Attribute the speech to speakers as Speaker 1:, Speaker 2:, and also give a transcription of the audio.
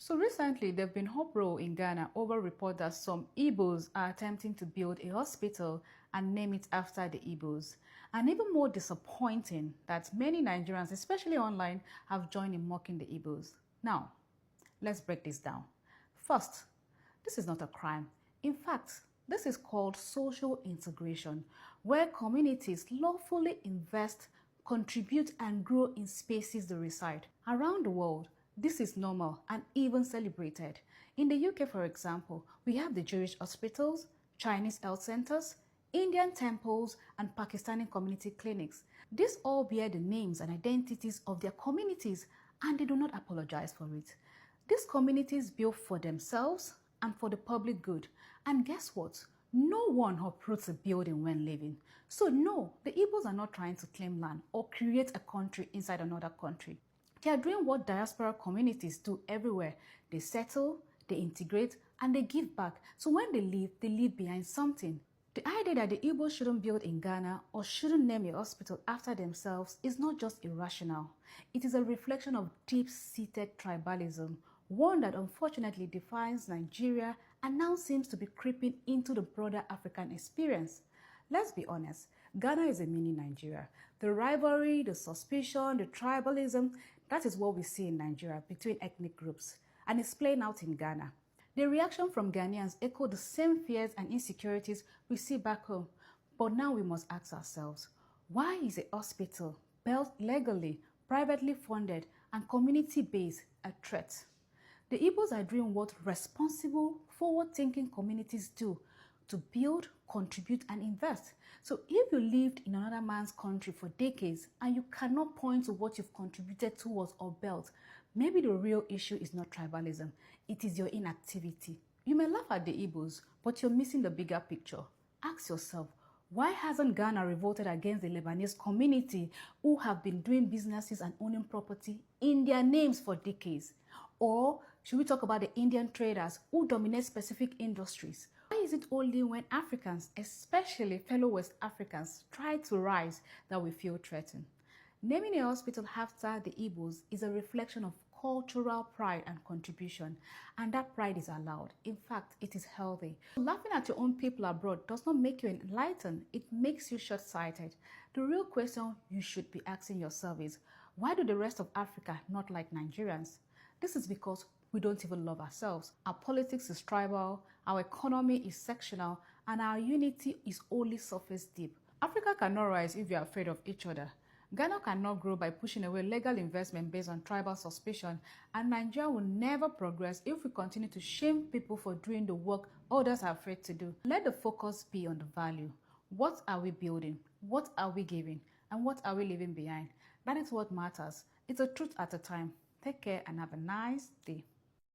Speaker 1: So recently, there have been uproar in Ghana over report that some Igbos are attempting to build a hospital and name it after the Igbos. And even more disappointing that many Nigerians, especially online, have joined in mocking the Igbos. Now, let's break this down. First, this is not a crime. In fact, this is called social integration, where communities lawfully invest, contribute, and grow in spaces they reside. Around the world, this is normal and even celebrated. In the UK, for example, we have the Jewish hospitals, Chinese health centers, Indian temples, and Pakistani community clinics. These all bear the names and identities of their communities, and they do not apologize for it. These communities build for themselves and for the public good. And guess what? No one uproots a building when living. So no, the Igbos are not trying to claim land or create a country inside another country. They are doing what diaspora communities do everywhere. They settle, they integrate, and they give back. So when they leave behind something. The idea that the Igbos shouldn't build in Ghana or shouldn't name a hospital after themselves is not just irrational. It is a reflection of deep-seated tribalism, one that unfortunately defines Nigeria and now seems to be creeping into the broader African experience. Let's be honest, Ghana is a mini Nigeria. The rivalry, the suspicion, the tribalism, that is what we see in Nigeria between ethnic groups, and it's playing out in Ghana. The reaction from Ghanaians echo the same fears and insecurities we see back home. But now we must ask ourselves, why is a hospital built legally, privately funded, and community-based a threat? The Igbos are doing what responsible, forward-thinking communities do to build, contribute, and invest. So if you lived in another man's country for decades and you cannot point to what you've contributed towards or built, maybe the real issue is not tribalism, it is your inactivity. You may laugh at the Igbos, but you're missing the bigger picture. Ask yourself, why hasn't Ghana revolted against the Lebanese community who have been doing businesses and owning property in their names for decades? Or should we talk about the Indian traders who dominate specific industries? Why is it only when Africans, especially fellow West Africans, try to rise that we feel threatened? Naming a hospital after the Igbos is a reflection of cultural pride and contribution, and that pride is allowed. In fact, it is healthy. Laughing at your own people abroad does not make you enlightened, it makes you short-sighted. The real question you should be asking yourself is, why do the rest of Africa not like Nigerians? This is because we don't even love ourselves. Our politics is tribal, our economy is sectional, and our unity is only surface deep. Africa cannot rise if we are afraid of each other. Ghana cannot grow by pushing away legal investment based on tribal suspicion, and Nigeria will never progress if we continue to shame people for doing the work others are afraid to do. Let the focus be on the value. What are we building? What are we giving? And what are we leaving behind? That is what matters. It's a truth at a time. Take care and have a nice day.